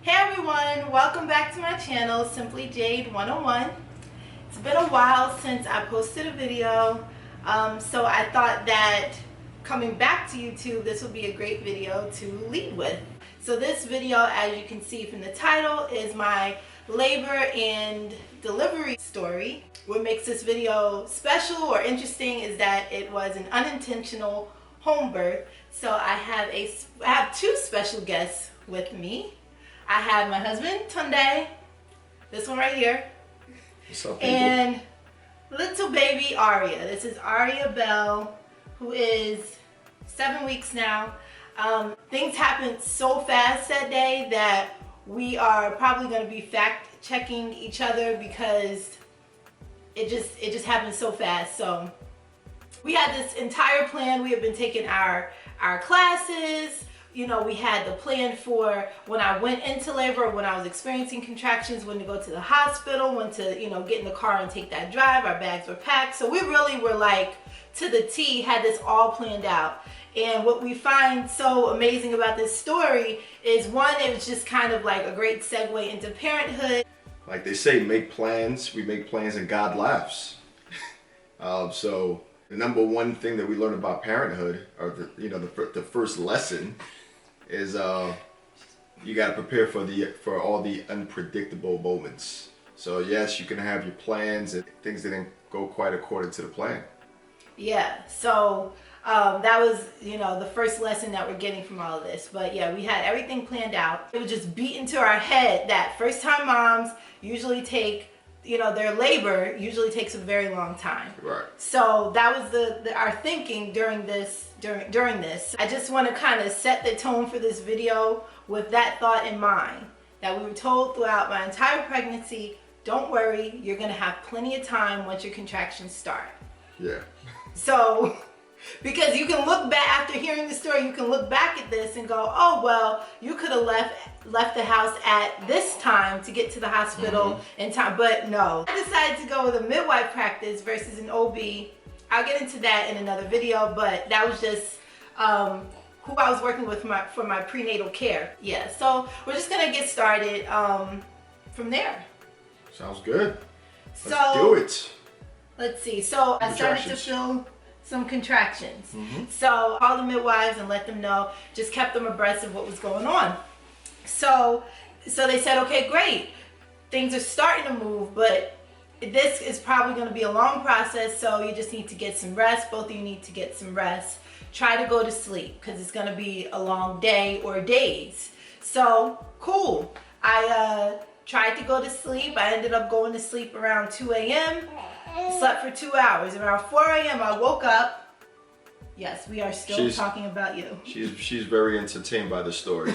Hey everyone, welcome back to my channel, Simply Jade 101. It's been a while since I posted a video, so I thought that coming back to YouTube, this would be a great video to lead with. So this video, as you can see from the title, is my labor and delivery story. What makes this video special or interesting is that it was an unintentional home birth. So I have two special guests with me. I have my husband, Tunde, this one right here, What's up, people? and little baby Aria. This is Aria Bell, who is 7 weeks now. Things happened so fast that day that we are probably going to be fact checking each other because it just happened so fast. So we had this entire plan. We have been taking our classes. You know, we had the plan for when I went into labor, when I was experiencing contractions, when to go to the hospital, when to, you know, get in the car and take that drive. Our bags were packed. So we really were like to the T, had this all planned out. And what we find so amazing about this story is, one, it was just kind of like a great segue into parenthood. Like they say, make plans, we make plans, and God laughs. So the number one thing that we learn about parenthood, or the first lesson, is you got to prepare for all the unpredictable moments. So yes, you can have your plans and things didn't go quite according to the plan. Yeah, so that was, you know, the first lesson that we're getting from all of this. But yeah, we had everything planned out. It was just beat into our head that first time moms usually take, you know, their labor usually takes a very long time. Right. So that was our thinking during this. I just want to kind of set the tone for this video with that thought in mind, that we were told throughout my entire pregnancy, don't worry, you're going to have plenty of time once your contractions start. Yeah. So, because you can look back, after hearing the story, you can look back at this and go, oh, well, you could have left the house at this time to get to the hospital in time. But no, I decided to go with a midwife practice versus an OB. I'll get into that in another video, but that was just who I was working with for my prenatal care. Yeah, so we're just gonna get started from there. Sounds good. So Let's do it. Let's see. So I started to feel some contractions. So I called the midwives and let them know, just kept them abreast of what was going on. So they said, okay, great. Things are starting to move, but this is probably going to be a long process, so you just need to get some rest. Both of you need to get some rest. Try to go to sleep because it's going to be a long day or days. So, cool. I tried to go to sleep. I ended up going to sleep around 2 a.m. Slept for 2 hours. Around 4 a.m. I woke up. Yes, we are still talking about you. She's very entertained by the story.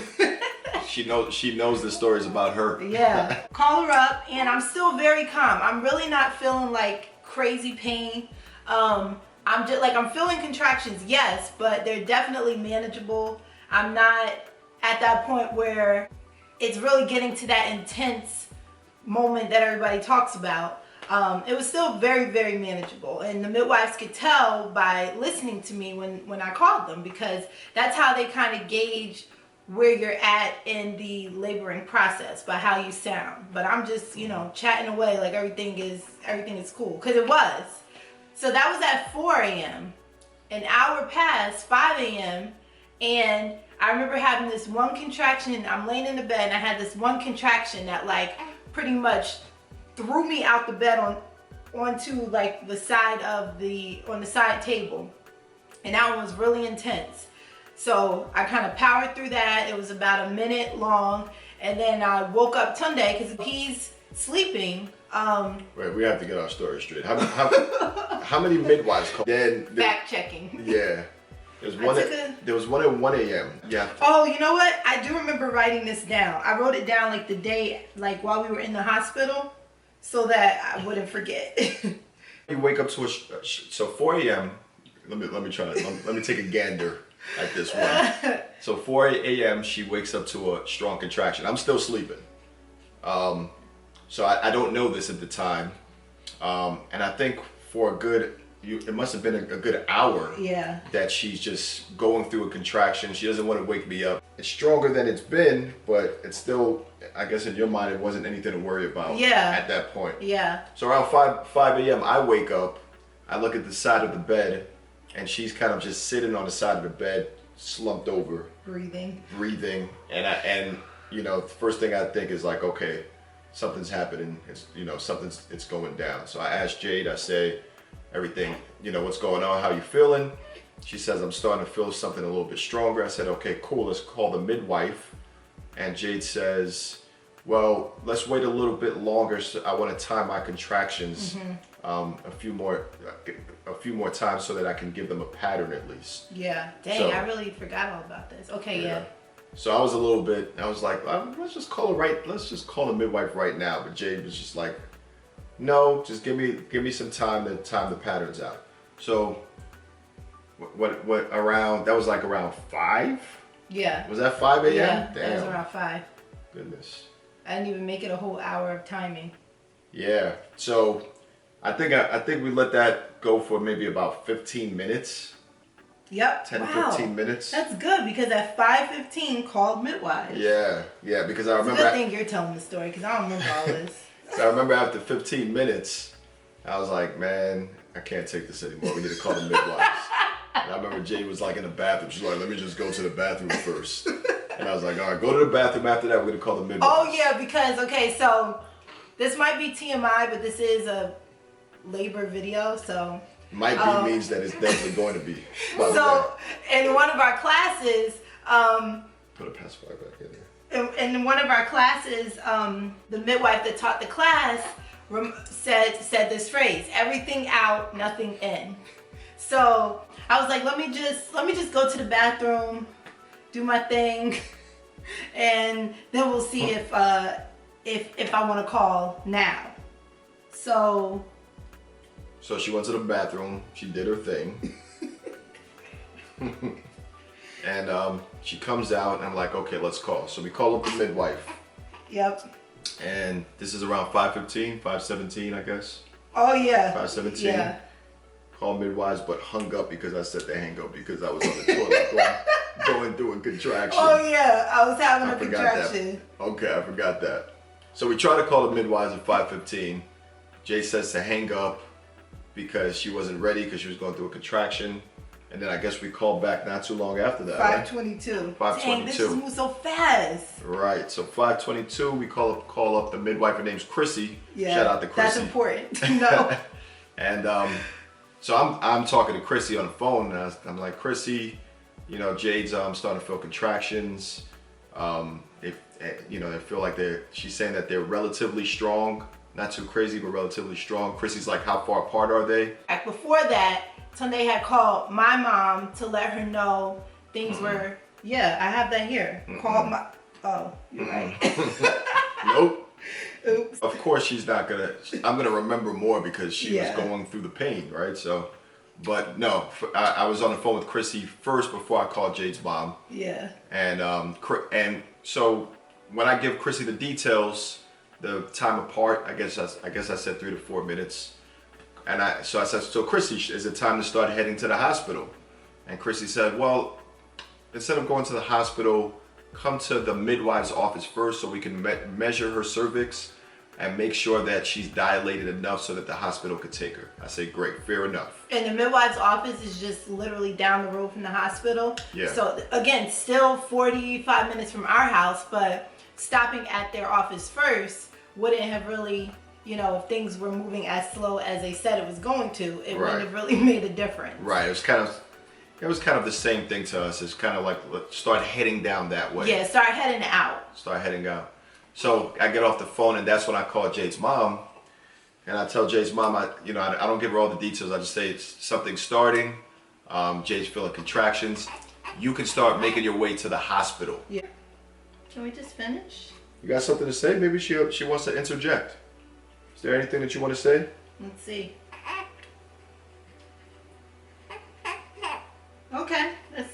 She knows the stories about her. Yeah. Call her up, and I'm still very calm. I'm really not feeling like crazy pain. I'm feeling contractions, yes, but they're definitely manageable. I'm not at that point where it's really getting to that intense moment that everybody talks about. It was still very, very manageable, and the midwives could tell by listening to me when I called them, because that's how they kind of gauge where you're at in the laboring process, by how you sound. But I'm just, you know, chatting away like everything is cool, because it was. So that was at 4 a.m. An hour passed, 5 a.m. and I remember having this one contraction. I'm laying in the bed and I had this one contraction that like pretty much threw me out the bed onto like the side table, and that one was really intense. So I kind of powered through that. It was about a minute long, and then I woke up Tunde because he's sleeping. Wait, we have to get our story straight. How many midwives called? Fact checking. Yeah. There was one at 1 a.m. Yeah. Oh, you know what? I do remember writing this down. I wrote it down like the day, like while we were in the hospital, so that I wouldn't forget. You wake up to so 4 a.m. Let me try it. Let me take a gander at this one. So 4 a.m. she wakes up to a strong contraction. I'm still sleeping. So I don't know this at the time. And I think for a good it must have been a good hour Yeah. that she's just going through a contraction. She doesn't want to wake me up. It's stronger than it's been, but it's still, I guess in your mind, it wasn't anything to worry about at that point. Yeah. So around 5 a.m., I wake up, I look at the side of the bed, and she's kind of just sitting on the side of the bed, slumped over. Breathing. And you know, the first thing I think is like, okay, something's happening. It's, you know, it's going down. So I asked Jade, I say, everything, you know, what's going on? How you feeling? She says, I'm starting to feel something a little bit stronger. I said, okay, cool. Let's call the midwife. And Jade says, well, let's wait a little bit longer. So I want to time my contractions a few more times so that I can give them a pattern at least. Yeah. Dang, I really forgot all about this. Okay, yeah. So I was like, let's just call the midwife right now. But Jade was just like, no, just give me some time to time the patterns out. So that was like around 5? Yeah. Was that 5 a.m.? Yeah, Damn. that was around 5. Goodness. I didn't even make it a whole hour of timing. Yeah. So I think we let that go for maybe about 15 minutes. Yep. 15 minutes. That's good because at 5:15 called midwives. Yeah, because I remember. It's a good thing you're telling the story because I don't remember all this. So I remember after 15 minutes, I was like, man, I can't take this anymore. We need to call the midwives. And I remember Jade was like in the bathroom. She's like, let me just go to the bathroom first. And I was like, all right, go to the bathroom. After that, we're going to call the midwives. Oh, yeah, because, okay, so this might be TMI, but this is a labor video, so. Might be means that it's definitely going to be. So, in one of our classes. Put a pacifier back in there. In one of our classes, the midwife that taught the class said this phrase: "Everything out, nothing in." So I was like, let me just go to the bathroom, do my thing, and then we'll see if I want to call now. So she went to the bathroom. She did her thing. And she comes out, and I'm like, okay, let's call. So we call up the midwife. Yep. And this is around 5:15, 5:17, I guess. Oh, yeah. 5:17. Yeah. Called midwives, but hung up because I said to hang up because I was on the toilet going through a contraction. Oh, yeah. I was having a contraction. Okay, I forgot that. So we try to call the midwives at 5:15. Jay says to hang up because she wasn't ready because she was going through a contraction. And then I guess we called back not too long after that. 5:22. Right? 5:22. Dang, this just moved so fast. Right. So 5:22, we call up the midwife. Her name's Chrissy. Yeah. Shout out to Chrissy. That's important to know. And so I'm talking to Chrissy on the phone, and I'm like, Chrissy, you know, Jade's starting to feel contractions. They feel like she's saying that they're relatively strong, not too crazy, but relatively strong. Chrissy's like, how far apart are they? Before that, Tunde had called my mom to let her know things were, yeah, I have that here. Called my, oh, you're right. Nope. Oops. Of course I'm gonna remember more because she was going through the pain, right? So, but no, I was on the phone with Chrissy first before I called Jade's mom. Yeah. And so when I give Chrissy the details, the time apart, I guess I said 3 to 4 minutes. And I said, so Chrissy, is it time to start heading to the hospital? And Chrissy said, well, instead of going to the hospital, come to the midwife's office first so we can measure her cervix and make sure that she's dilated enough so that the hospital could take her. I say, great, fair enough. And the midwife's office is just literally down the road from the hospital. Yeah. So again, still 45 minutes from our house, but stopping at their office first wouldn't have really, if things were moving as slow as they said it was going to, it wouldn't have really made a difference. Right. It was kind of the same thing to us. It's kind of like, let's start heading down that way. Yeah, start heading out. So I get off the phone, and that's when I call Jade's mom. And I tell Jade's mom, I don't give her all the details. I just say it's something starting. Jade's feeling contractions. You can start making your way to the hospital. Yeah. Can we just finish? You got something to say? Maybe she wants to interject. Is there anything that you want to say? Let's see. Okay,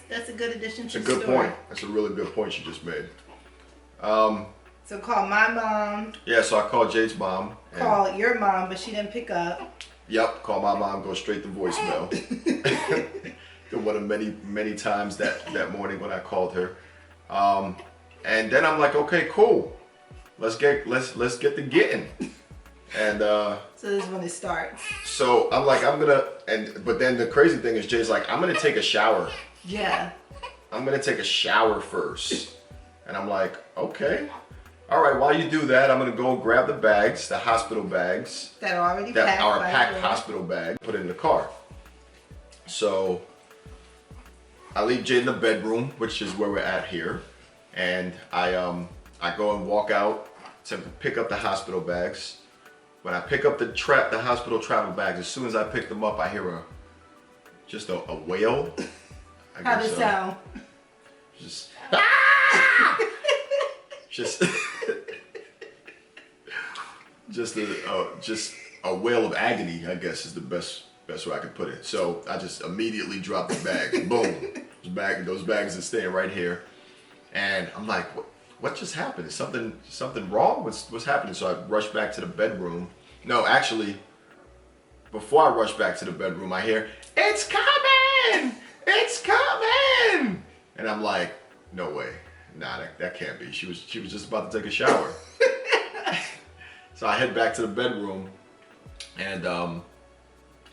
that's a good addition to the story. That's a good point. That's a really good point you just made. So call my mom. Yeah, so I called Jade's mom. Call your mom, but she didn't pick up. Yep, call my mom, go straight to voicemail. One of many times that morning when I called her. And then I'm like, okay, cool. Let's get the getting. And so this is when it starts. so I'm like, but then the crazy thing is Jay's like, I'm gonna take a shower. Yeah. I'm gonna take a shower first. And I'm like, okay. All right, while you do that, I'm gonna go grab the bags, the hospital bags. That are already That packed. are packed hospital bag, put it in the car. So I leave Jade in the bedroom, which is where we're at here. And I go and walk out to pick up the hospital bags. When I pick up the hospital travel bags, as soon as I pick them up, I hear just a wail. How'd it sound? Just just a wail of agony, I guess is the best way I can put it. So I just immediately drop the bag. Boom. Those bags are staying right here. And I'm like, what just happened? Is something wrong? What's happening? So I rush back to the bedroom. No, actually, before I rush back to the bedroom, I hear, "It's coming! It's coming!" And I'm like, no way. Nah, that can't be. She was just about to take a shower. So I head back to the bedroom, and I'm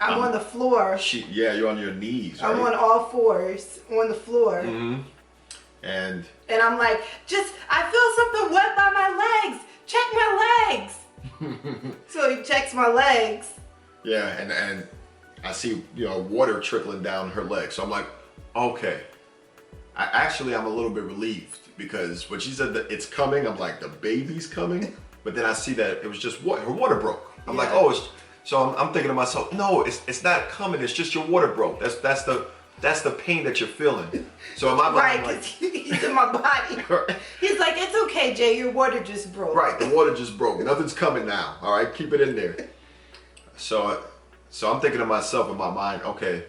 on the floor. You're on your knees, right? I'm on all fours on the floor. Mm-hmm. And I'm like, I feel something wet by my legs. Check my legs. So he checks my legs. Yeah, and I see water trickling down her leg. So I'm like, okay. I'm a little bit relieved because when she said that it's coming, I'm like, the baby's coming. But then I see that it was just her water broke. I'm like, oh, so I'm thinking to myself, no, it's not coming. It's just your water broke. That's the pain that you're feeling. So in my mind, right, because he's in my body. He's like, it's okay, Jay, your water just broke. Right, the water just broke. Nothing's coming now. All right, keep it in there. So I'm thinking to myself in my mind, okay,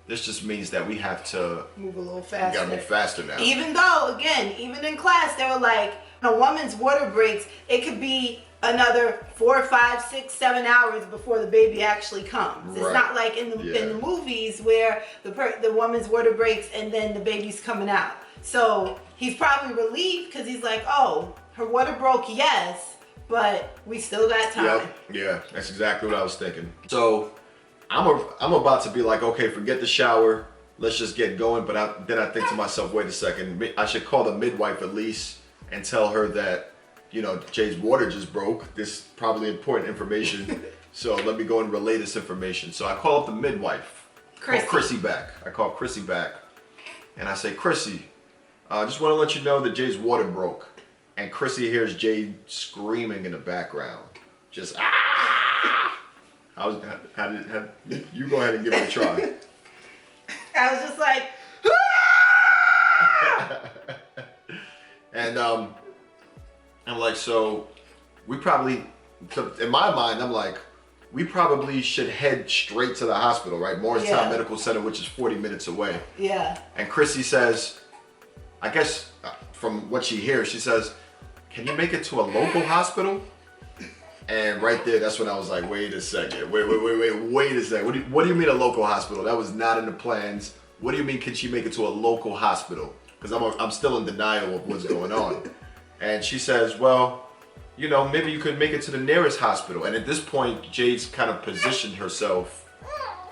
this just means that we have to move a little faster. We gotta move faster now. Even though, again, even in class, they were like, when a woman's water breaks, it could be another 4, 5, 6, 7 hours before the baby actually comes. Right. It's not like in the movies where the woman's water breaks and then the baby's coming out. So he's probably relieved because he's like, oh, her water broke, yes, but we still got time. Yep. Yeah, that's exactly what I was thinking. So I'm about to be like, okay, forget the shower. Let's just get going. But then I think to myself, wait a second. I should call the midwife at least and tell her that, Jade's water just broke. This is probably important information. So let me go and relay this information. So I call up the midwife. Chrissy back. I call Chrissy back. And I say, Chrissy, I just want to let you know that Jade's water broke. And Chrissy hears Jade screaming in the background. Just, ah! You go ahead and give it a try. I was just like, ah! And I'm like, so we probably, in my mind, I'm like, we probably should head straight to the hospital, right? Morristown Medical Center, which is 40 minutes away. Yeah. And Chrissy says, I guess from what she hears, she says, can you make it to a local hospital? And right there, that's when I was like, wait a second. Wait a second. What do you mean a local hospital? That was not in the plans. What do you mean, can she make it to a local hospital? Because I'm still in denial of what's going on. And she says, well, maybe you could make it to the nearest hospital. And at this point, Jade's kind of positioned herself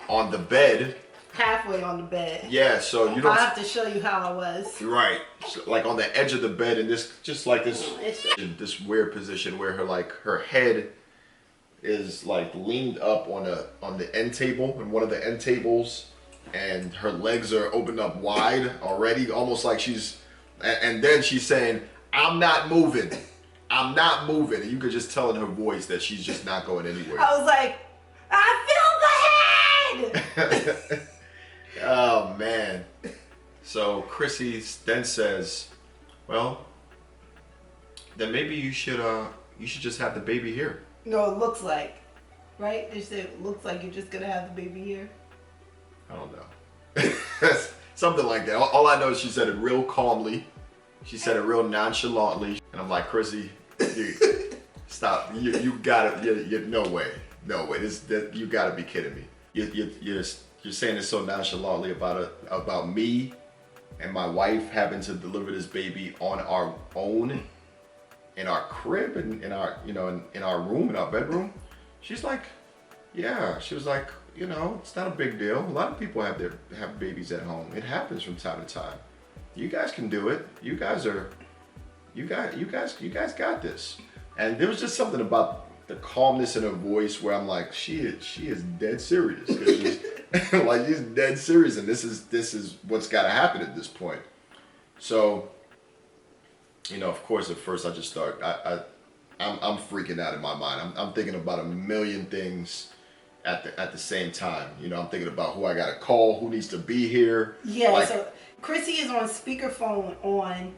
on the bed. Halfway on the bed. Yeah, so you don't... I'll have to show you how I was. Right. So, like on the edge of the bed and this weird position where her head is like leaned up on the end table, and one of the end tables, and her legs are opened up wide already, almost like and then she's saying, I'm not moving. I'm not moving. And you could just tell in her voice that she's just not going anywhere. I was like, I feel the head! Oh, man. So Chrissy then says, well, then maybe you should just have the baby here. No, it looks like. Right? They said it looks like you're just going to have the baby here. I don't know. Something like that. All I know is she said it real calmly. She said it real nonchalantly. And I'm like, Chrissy, stop. You got it. No way. No way. You got to be kidding me. You're saying this so nonchalantly about me and my wife having to deliver this baby on our own in our crib and in our in our room, in our bedroom. She's like, yeah. She was like, it's not a big deal. A lot of people have babies at home. It happens from time to time. You guys can do it. You guys got this. And there was just something about the calmness in her voice where I'm like, she is dead serious. Like, she's dead serious, and this is what's got to happen at this point. So, of course, at first I just start. I'm freaking out in my mind. I'm thinking about a million things at the same time. I'm thinking about who I got to call, who needs to be here. Yeah. So Chrissy is on speakerphone on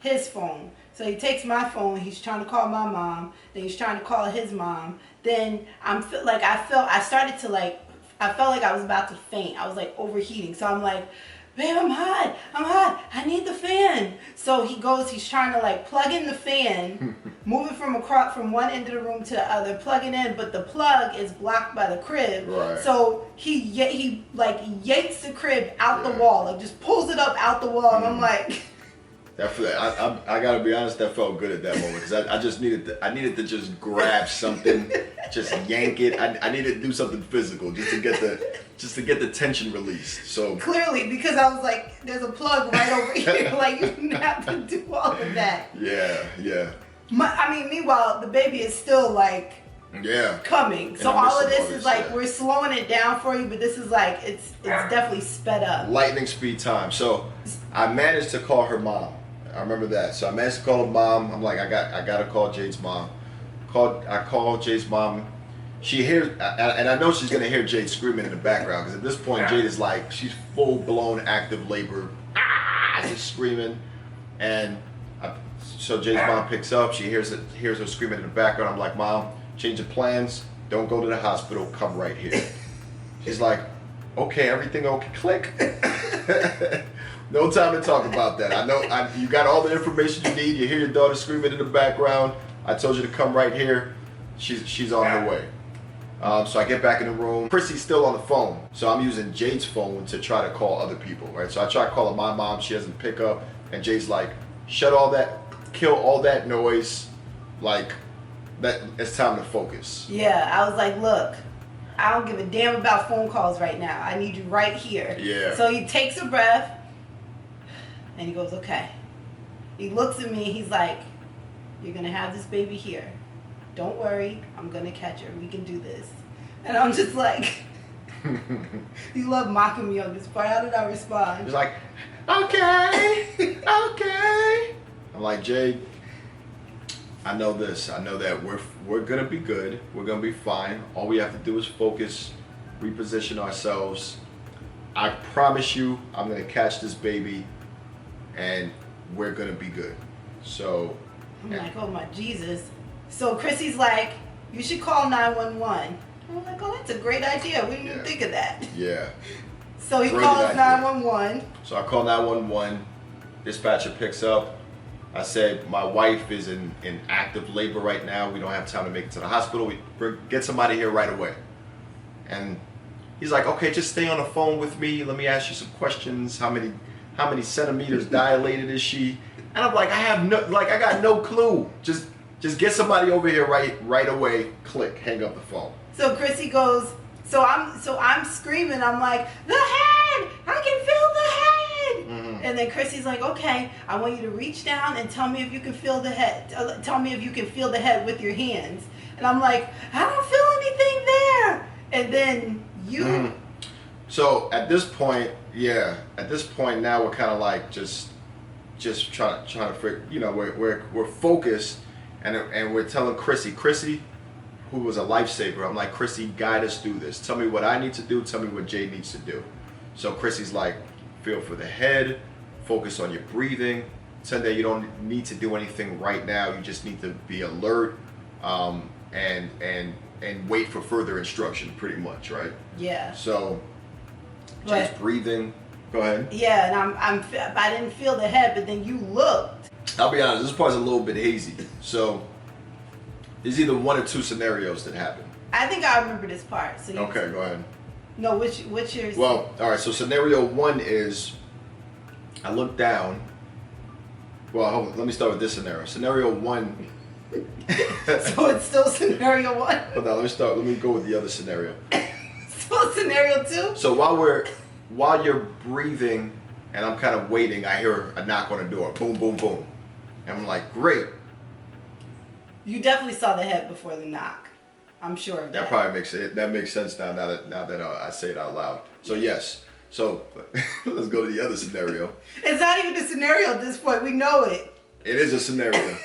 his phone. So he takes my phone, he's trying to call my mom, then he's trying to call his mom. Then I felt like I felt like I was about to faint. I was like overheating. So I'm like, babe, I'm hot. I need the fan. So he's trying to like plug in the fan, move it from one end of the room to the other, plug it in, but the plug is blocked by the crib. Right. So he like yanks the crib out the wall, like just pulls it up out the wall, and I'm like, I gotta be honest, that felt good at that moment because I just needed to just grab something, just yank it. I needed to do something physical just to get the tension released. So clearly, because I was like, there's a plug right over here, like you didn't have to do all of that. Yeah. Meanwhile, the baby is still like coming. So all of this is like we're slowing it down for you, but this is like it's definitely sped up. Lightning speed time. So I managed to call her mom. I remember that. So I managed to call her mom. I'm like, I got to call Jade's mom. I called Jade's mom. She hears, and I know she's gonna hear Jade screaming in the background because at this point Jade is like, she's full blown active labor, just screaming, and so Jade's mom picks up. She hears her screaming in the background. I'm like, Mom, change of plans. Don't go to the hospital. Come right here. She's like, okay, everything okay. Click. No time to talk about that. I know you got all the information you need. You hear your daughter screaming in the background. I told you to come right here. She's on her way. So I get back in the room. Chrissy's still on the phone. So I'm using Jade's phone to try to call other people, right? So I try calling my mom. She doesn't pick up. And Jade's like, shut all that, kill all that noise. Like, that it's time to focus. Yeah, I was like, look, I don't give a damn about phone calls right now. I need you right here. Yeah. So he takes a breath. And he goes, okay. He looks at me. He's like, you're going to have this baby here. Don't worry. I'm going to catch her. We can do this. And I'm just like, you love mocking me on this part. How did I respond? He's like, okay. I'm like, Jade, I know this. I know that we're going to be good. We're going to be fine. All we have to do is focus, reposition ourselves. I promise you, I'm going to catch this baby. And we're gonna be good. So I'm like, oh my Jesus. So Chrissy's like, you should call 911. I'm like, oh, that's a great idea. We didn't even think of that. Yeah. So he calls 911. So I call 911. Dispatcher picks up. I said, my wife is in active labor right now. We don't have time to make it to the hospital. Get somebody here right away. And he's like, okay, just stay on the phone with me. Let me ask you some questions. How many centimeters dilated is she? And I'm like, I got no clue. Just get somebody over here right away. Click, hang up the phone. So Chrissy goes, so I'm screaming. I'm like, the head! I can feel the head! Mm-hmm. And then Chrissy's like, okay, I want you to reach down and tell me if you can feel the head. Tell me if you can feel the head with your hands. And I'm like, I don't feel anything there. And then you. Mm-hmm. So at this point now we're kind of like just trying to figure, we're focused and we're telling Chrissy, who was a lifesaver. I'm like, Chrissy, guide us through this. Tell me what I need to do. Tell me what Jade needs to do. So Chrissy's like, feel for the head, focus on your breathing. Tell that you don't need to do anything right now. You just need to be alert, and wait for further instruction, pretty much, right? Yeah. So. Just breathing. Go ahead. Yeah, and I didn't feel the head, but then you looked. I'll be honest, this part's a little bit hazy. So there's either one or two scenarios that happen. I think I remember this part. So Okay, go ahead. No, what's yours? Well, all right. So scenario 1 is I look down. Well, hold on, let me start with this scenario. Scenario 1. So it's still scenario 1. Hold on, let me go with the other scenario. Still scenario 2. So while you're breathing and I'm kind of waiting, I hear a knock on the door. Boom, boom, boom. And I'm like, great. You definitely saw the head before the knock. I'm sure of that. That probably makes sense now that I say it out loud. So yes. So let's go to the other scenario. It's not even a scenario at this point. We know it. It is a scenario.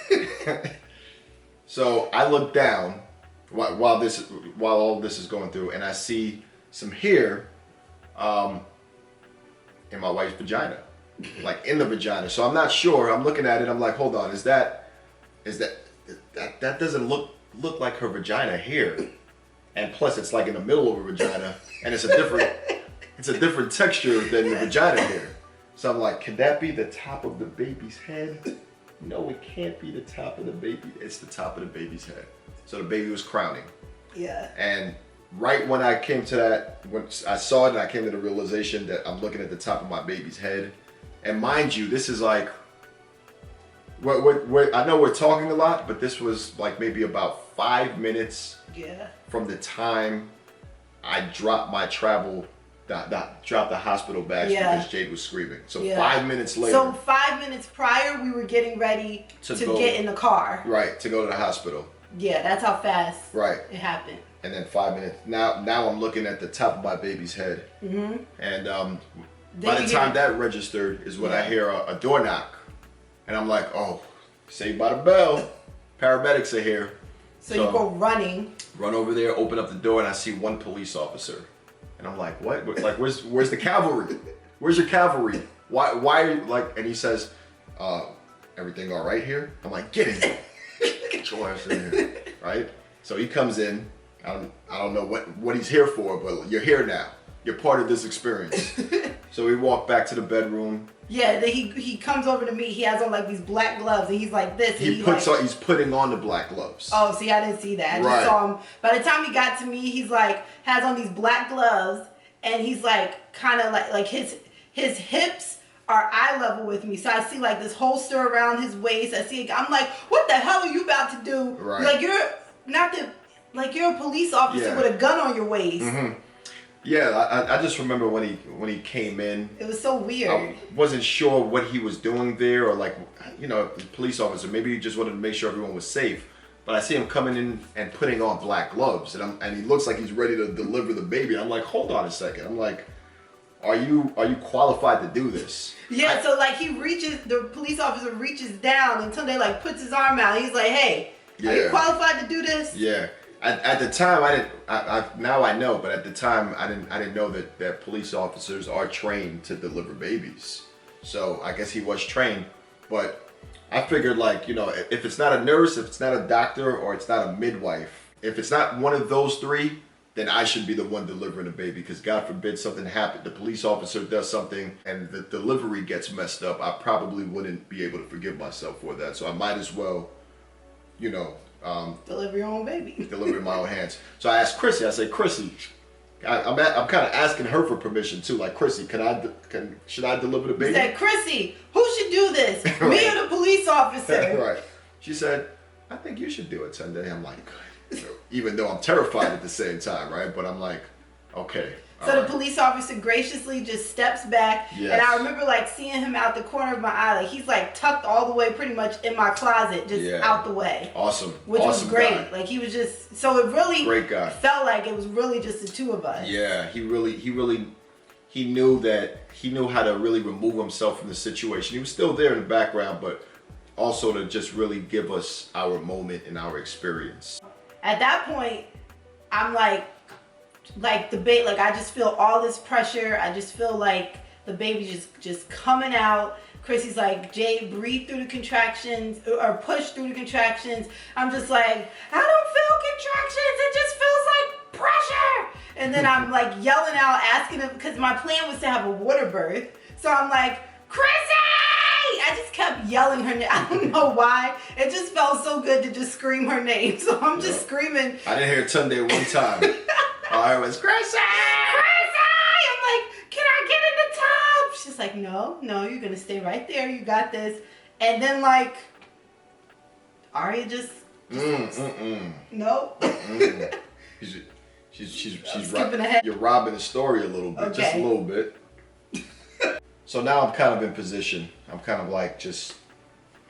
So I look down while all this is going through, and I see some hair in my wife's vagina, like in the vagina. So I'm not sure. I'm looking at it. I'm like, hold on. That doesn't look like her vagina hair, and plus it's like in the middle of her vagina, and it's a different texture than the vagina hair. So I'm like, could that be the top of the baby's head? No, it can't be the top of the baby. It's the top of the baby's head. So the baby was crowning. Yeah. And right when I came to that, when I saw it and I came to the realization that I'm looking at the top of my baby's head. And mind you, this is like, I know we're talking a lot, but this was like maybe about 5 minutes from the time I dropped my dropped the hospital bags because Jade was screaming. So 5 minutes later. So 5 minutes prior, we were getting ready to get in the car. Right, to go to the hospital. Yeah, that's how fast it happened. And then 5 minutes. Now I'm looking at the top of my baby's head. Mm-hmm. And by the time that registered is when I hear a door knock. And I'm like, oh, Saved by the Bell. Paramedics are here. So you go running. Run over there, open up the door, and I see one police officer. And I'm like, what? Like, where's the cavalry? Where's your cavalry? Why are you, like, and he says, everything all right here? I'm like, get in here. Get your ass in here, right? So he comes in. I don't know what he's here for, but you're here now. You're part of this experience. So we walk back to the bedroom. Yeah, then he comes over to me. He has on like these black gloves, and he's like this. And he's putting on the black gloves. Oh, see, I didn't see that. I just saw him. By the time he got to me, he's like has on these black gloves, and he's like kind of like his hips are eye level with me. So I see like this holster around his waist. I'm like, what the hell are you about to do? Right. Like you're a police officer with a gun on your waist. Mm-hmm. Yeah, I just remember when he came in. It was so weird. I wasn't sure what he was doing there, or like, police officer. Maybe he just wanted to make sure everyone was safe. But I see him coming in and putting on black gloves, and he looks like he's ready to deliver the baby. I'm like, hold on a second. I'm like, are you qualified to do this? Yeah. So like the police officer reaches down until they like puts his arm out. He's like, hey, are you qualified to do this? Yeah. At the time, now I know, but at the time, I didn't know that police officers are trained to deliver babies. So I guess he was trained, but I figured if it's not a nurse, if it's not a doctor, or it's not a midwife, if it's not one of those three, then I should be the one delivering the baby, because God forbid something happen, the police officer does something and the delivery gets messed up, I probably wouldn't be able to forgive myself for that. So I might as well, deliver your own baby. Deliver in my own hands. So I asked Chrissy. I said, Chrissy, I'm kind of asking her for permission too. Like, Chrissy, should I deliver the baby? He said, Chrissy, who should do this? Me or the police officer? Right. She said, I think you should do it, Sunday. I'm like, even though I'm terrified at the same time, right? But I'm like, okay. So the police officer graciously just steps back, and I remember like seeing him out the corner of my eye. Like he's like tucked all the way, pretty much in my closet, just out the way. Awesome, which was great. Guy. Like he was just so it really great guy. Felt like it was really just the two of us. Yeah, he knew how to really remove himself from the situation. He was still there in the background, but also to just really give us our moment and our experience. At that point, I'm like the baby, like I just feel all this pressure. I just feel like the baby just coming out. Chrissy's like, Jade, breathe through the contractions or push through the contractions. I'm just like, I don't feel contractions. It just feels like pressure. And then I'm like yelling out, asking him, because my plan was to have a water birth. So I'm like, Chrissy, I just just kept yelling her name. I don't know why. It just felt so good to just scream her name. So I'm just screaming. I didn't hear Tunde one time. I was Chrissy! I'm like, can I get in the tub? She's like, no, you're going to stay right there. You got this. And then like, Aria just nope. She's skipping ahead. You're robbing the story a little bit, just a little bit. So now I'm kind of in position. I'm kind of like just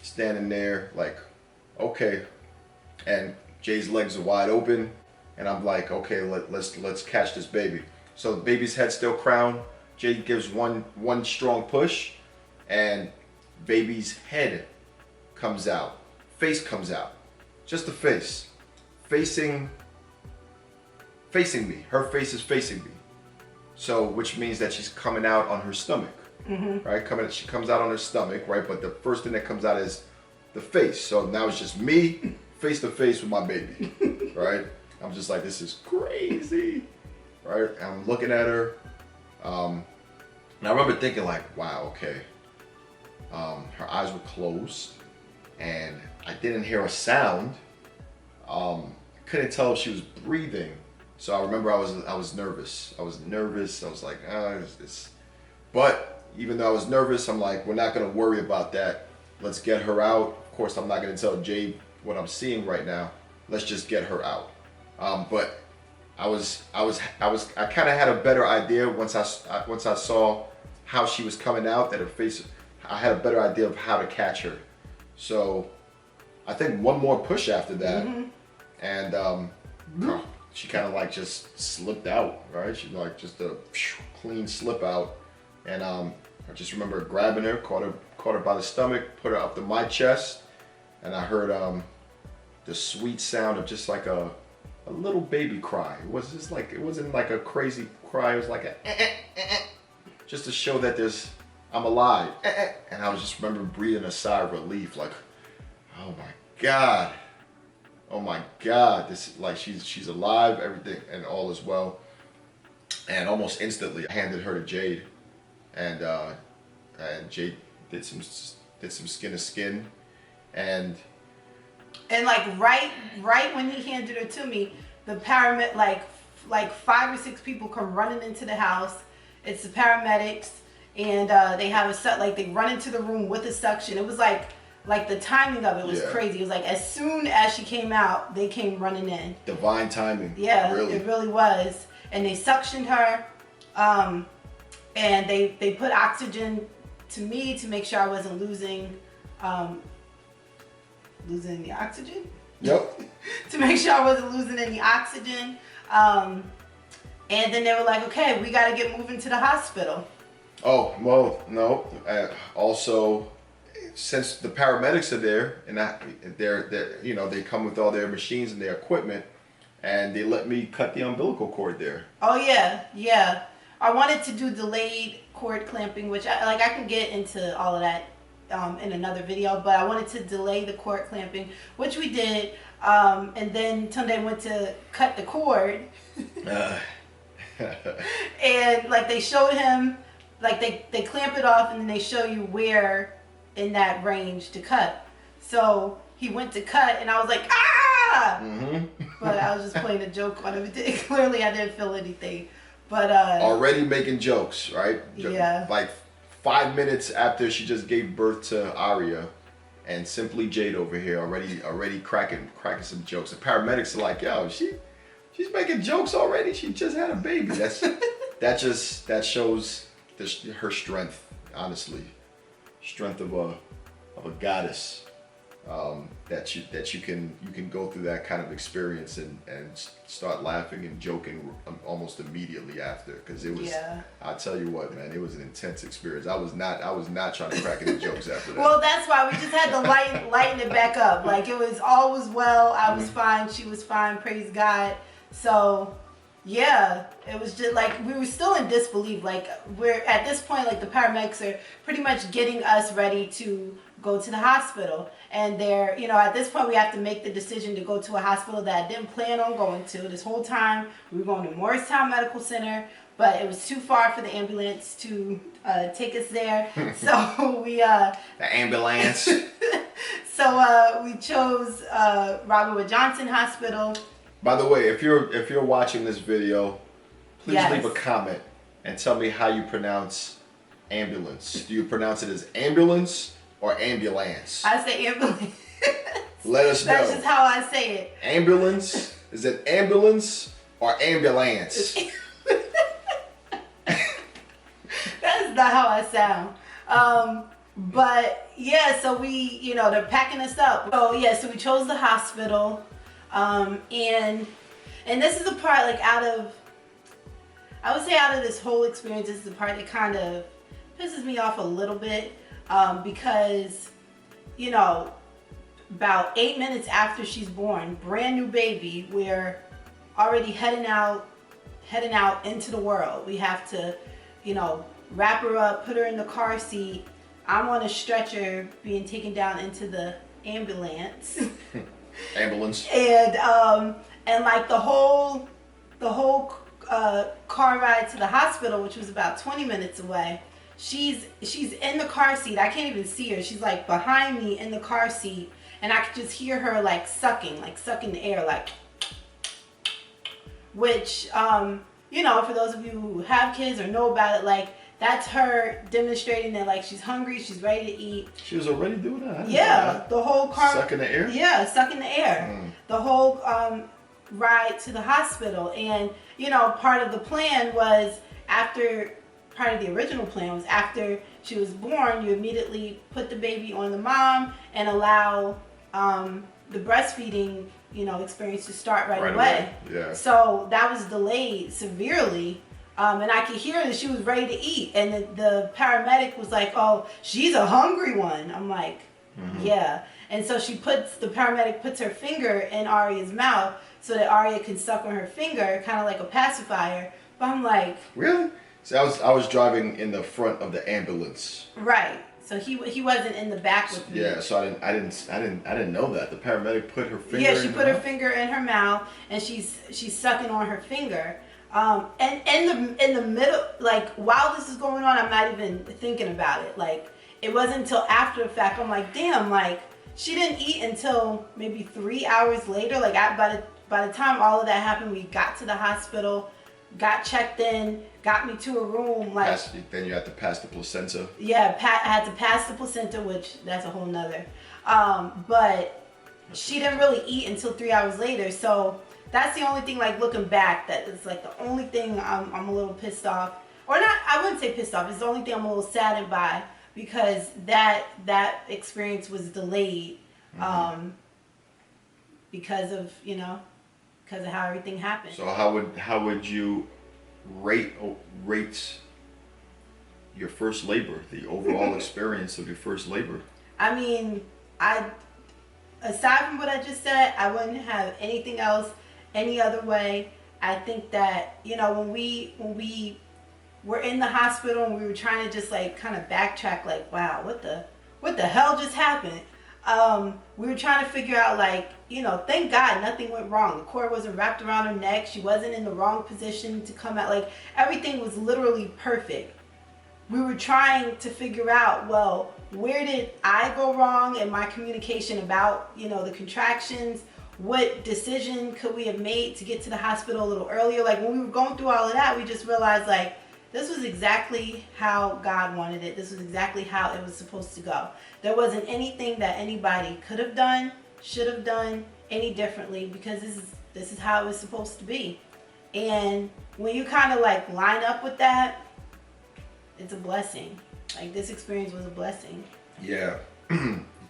standing there, like, okay. And Jay's legs are wide open, and I'm like, okay, let's catch this baby. So the baby's head's still crowned. Jay gives one strong push, and baby's head comes out, face comes out, just the face, facing me. Her face is facing me. So, which means that she's coming out on her stomach, right? She comes out on her stomach, right? But the first thing that comes out is the face. So now it's just me face to face with my baby, right? I'm just like, this is crazy, right? And I'm looking at her. And I remember thinking like, wow, okay. Her eyes were closed, and I didn't hear a sound. Couldn't tell if she was breathing. So I remember I was nervous. I was like, this. But even though I was nervous, I'm like, we're not gonna worry about that. Let's get her out. Of course, I'm not gonna tell Jade what I'm seeing right now. Let's just get her out. But I kind of had a better idea once I saw how she was coming out, that her face. I had a better idea of how to catch her. So I think one more push after that, and she kind of like just slipped out, right? She like just a clean slip out, and I just remember grabbing her, caught her by the stomach, put her up to my chest, and I heard the sweet sound of just like a little baby cry. It wasn't like a crazy cry. It was like just to show that I'm alive. And I was just remember breathing a sigh of relief, like, oh my God, this like she's alive, everything and all is well. And almost instantly I handed her to Jade, and Jade did some skin to skin, and like right when he handed her to me, the paramedic like 5 or 6 people come running into the house. It's the paramedics, and they have a set, like they run into the room with a suction. It was like the timing of it was crazy. It was like as soon as she came out, they came running in. Divine timing. Yeah, really. It really was. And they suctioned her, and they put oxygen to me to make sure I wasn't losing the oxygen. Yep. To make sure I wasn't losing any oxygen. And then they were like, okay, we got to get moving to the hospital. Oh, well, no. Also, since the paramedics are there, and they're they come with all their machines and their equipment, and they let me cut the umbilical cord there. Oh yeah. I wanted to do delayed cord clamping, which I can get into all of that in another video, but I wanted to delay the cord clamping, which we did, and then Tunde went to cut the cord. And like they showed him, like they clamp it off, and then they show you where in that range to cut. So he went to cut, and I was like, ah! But I was just playing a joke on him. Clearly I didn't feel anything. But already making jokes, right? Yeah. Like 5 minutes after she just gave birth to Aria, and Simply Jade over here already cracking some jokes. The paramedics are like, yo, she's making jokes already. She just had a baby. That shows her strength, honestly. Strength of a goddess, that you can go through that kind of experience and start laughing and joking almost immediately after, because it was. Yeah. I tell you what, man, it was an intense experience. I was not trying to crack any jokes after that. Well, that's why we just had to lighten it back up. Like all was well. I was fine. She was fine. Praise God. So. Yeah, it was just like we were still in disbelief. Like we're at this point, like the paramedics are pretty much getting us ready to go to the hospital, and they're, at this point we have to make the decision to go to a hospital that I didn't plan on going to this whole time. We were going to Morristown Medical Center, but it was too far for the ambulance to take us there. So we the ambulance. So we chose Robert Wood Johnson Hospital. By the way, if you're watching this video, please leave a comment and tell me how you pronounce ambulance. Do you pronounce it as ambulance or ambulance? I say ambulance. Let us know. That's just how I say it. Ambulance? Is it ambulance or ambulance? That's not how I sound. But yeah, so we, they're packing us up. So yeah, so we chose the hospital. And this is the part, like, I would say out of this whole experience, this is the part that kind of pisses me off a little bit, because, about 8 minutes after she's born, brand new baby, we're already heading out into the world. We have to, wrap her up, put her in the car seat. I'm on a stretcher being taken down into the ambulance. Ambulance. And like the whole car ride to the hospital, which was about 20 minutes away, she's in the car seat. I can't even see her. She's like behind me in the car seat, and I could just hear her like sucking the air, like, which for those of you who have kids or know about it, like, that's her demonstrating that, like, she's hungry, she's ready to eat. She was already doing that. Yeah, the whole car. Sucking the air? Yeah, sucking the air. The whole ride to the hospital. And, part of the plan was part of the original plan was after she was born, you immediately put the baby on the mom and allow the breastfeeding, experience to start right away. Yeah. So that was delayed severely. And I could hear that she was ready to eat. And the paramedic was like, oh, she's a hungry one. I'm like, yeah. And so the paramedic puts her finger in Aria's mouth so that Aria can suck on her finger, kind of like a pacifier. But I'm like, really? So I was driving in the front of the ambulance. Right. So he wasn't in the back with me. Yeah. So I didn't know that the paramedic put her finger. Yeah, she put her finger in her mouth, and she's sucking on her finger. And in the middle, like, while this is going on, I'm not even thinking about it. Like, it wasn't until after the fact, I'm like, damn, like, she didn't eat until maybe 3 hours later. Like, by the time all of that happened, we got to the hospital, got checked in, got me to a room. Like, then you had to pass the placenta. Yeah, I had to pass the placenta, which that's a whole nother. But she didn't really eat until 3 hours later. So that's the only thing, like, looking back, that is like the only thing I'm a little pissed off, or not. I wouldn't say pissed off. It's the only thing I'm a little saddened by, because that experience was delayed, because of how everything happened. So how would you rate your first labor, the overall experience of your first labor? I mean, aside from what I just said, I wouldn't have anything else any other way. I think that, when we were in the hospital and we were trying to just, like, kind of backtrack, like, wow, what the hell just happened? We were trying to figure out, like, thank God nothing went wrong. The cord wasn't wrapped around her neck. She wasn't in the wrong position to come out. Like, everything was literally perfect. We were trying to figure out, well, where did I go wrong in my communication about, the contractions? What decision could we have made to get to the hospital a little earlier? Like, when we were going through all of that, we just realized, like, this was exactly how God wanted it. This was exactly how it was supposed to go. There wasn't anything that anybody could have done, should have done any differently, because this is how it was supposed to be. And when you kind of, like, line up with that, it's a blessing. Like, this experience was a blessing. Yeah.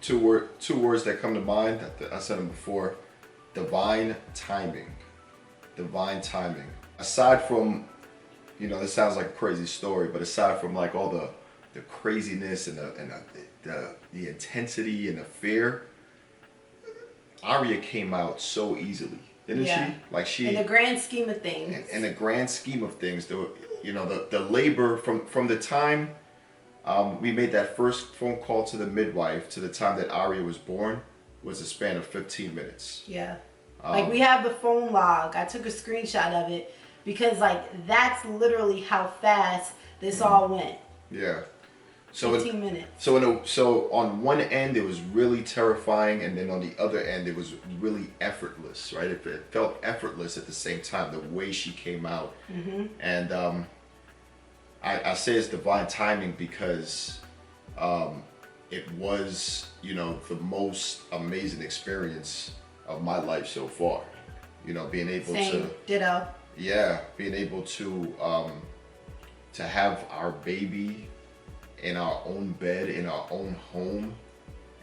Two words that come to mind, I said them before: divine timing. Divine timing. Aside from, this sounds like a crazy story, but aside from, like, all the craziness and the intensity and the fear, Aria came out so easily, didn't she? Like, in the grand scheme of things. In the grand scheme of things, the labor from the time we made that first phone call to the midwife to the time that Aria was born was a span of 15 minutes. Yeah. Like, we have the phone log. I took a screenshot of it. because like that's literally how fast this all went. Yeah. So 15 minutes. So on one end it was really terrifying, and then on the other end it was really effortless, right? It felt effortless at the same time, the way she came out. And I say it's divine timing because it was, you know, the most amazing experience of my life so far. You know, being able Same. to Ditto. being able to have our baby in our own bed, in our own home,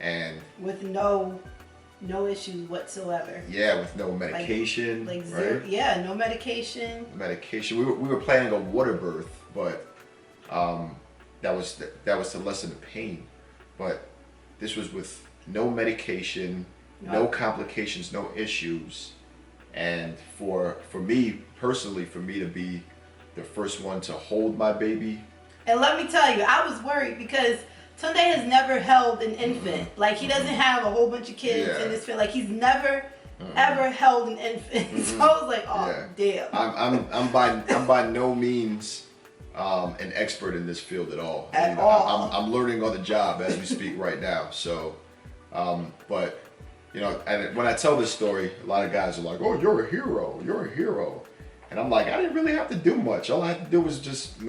and with no issues whatsoever. Yeah, with no medication, like right? zero, yeah, no medication. Medication. We were planning a water birth, but that was to lessen the pain. But this was with no medication, no complications, no issues, and for me personally, for me to be the first one to hold my baby. And let me tell you, I was worried because Tunde has never held an infant. Like, he doesn't have a whole bunch of kids in his family. Like, he's never ever held an infant. So I was like, oh damn. I'm by no means an expert in this field at all. At all. I'm learning on the job as we speak right now. So, but you know, and when I tell this story, a lot of guys are like, "Oh, you're a hero. You're a hero," and I'm like, I didn't really have to do much. All I had to do was just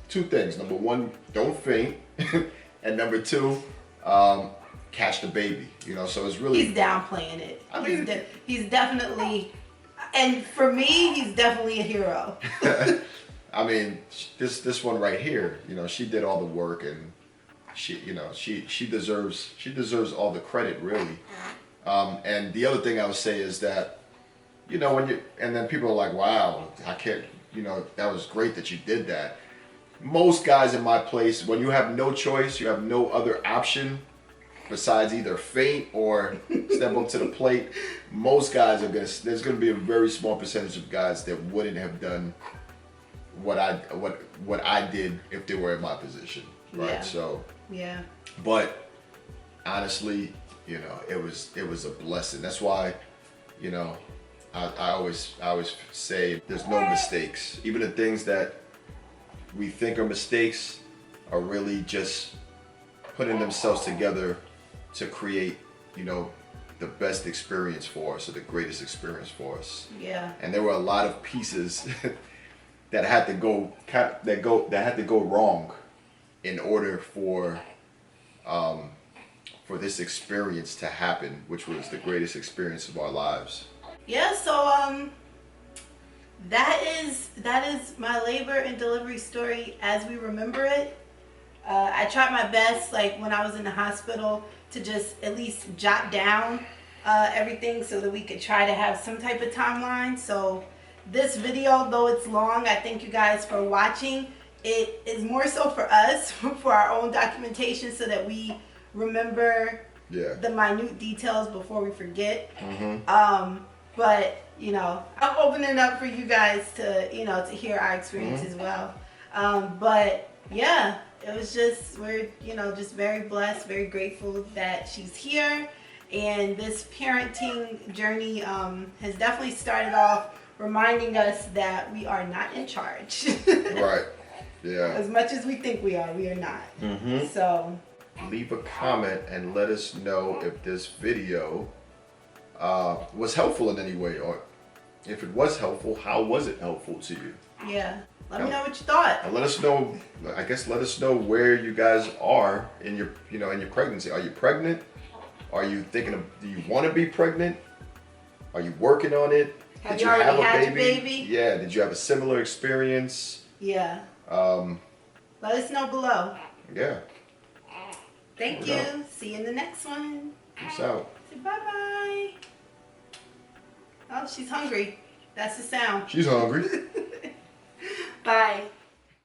two things. Number one, don't faint, and number two, catch the baby. You know, so it's really. He's downplaying it. I mean, he's definitely, and for me, he's definitely a hero. I mean, this one right here, you know, she did all the work, and she deserves all the credit, really. And the other thing I would say is that, you know, and then people are like, wow, I can't, you know, that was great that you did that. Most guys in my place, when you have no choice, you have no other option besides either faint or step up to the plate, most guys there's gonna be a very small percentage of guys that wouldn't have done what I did if they were in my position, right? Yeah. So yeah. But honestly, you know, it was a blessing. That's why, you know, I always say there's no mistakes. Even the things that we think are mistakes are really just putting themselves together to create, you know, the best experience for us, or the greatest experience for us. Yeah. And there were a lot of pieces that had to go wrong in order for this experience to happen, which was the greatest experience of our lives. Yeah, so that is my labor and delivery story as we remember it. I tried my best, like when I was in the hospital, to just at least jot down everything so that we could try to have some type of timeline. So this video, though it's long, I thank you guys for watching. It is more so for us, for our own documentation, so that we remember the minute details before we forget. But you know, I'm opening up for you guys to, you know, to hear our experience as well. But yeah, it was just, we're, you know, just very blessed, very grateful that she's here. And this parenting journey has definitely started off reminding us that we are not in charge. Right. Yeah. As much as we think we are not. So leave a comment and let us know if this video was helpful in any way, or if it was helpful, how was it helpful to you? Yeah. Let me know what you thought. And let us know, I guess, let us know where you guys are in your, you know, in your pregnancy. Are you pregnant? Are you thinking of, do you want to be pregnant? Are you working on it? Have you already had your baby? Yeah. Did you have a similar experience? Yeah. Let us know below. Yeah. Thank you. See you in the next one. Peace out. Say bye-bye. Oh, she's hungry. That's the sound. She's hungry. Bye.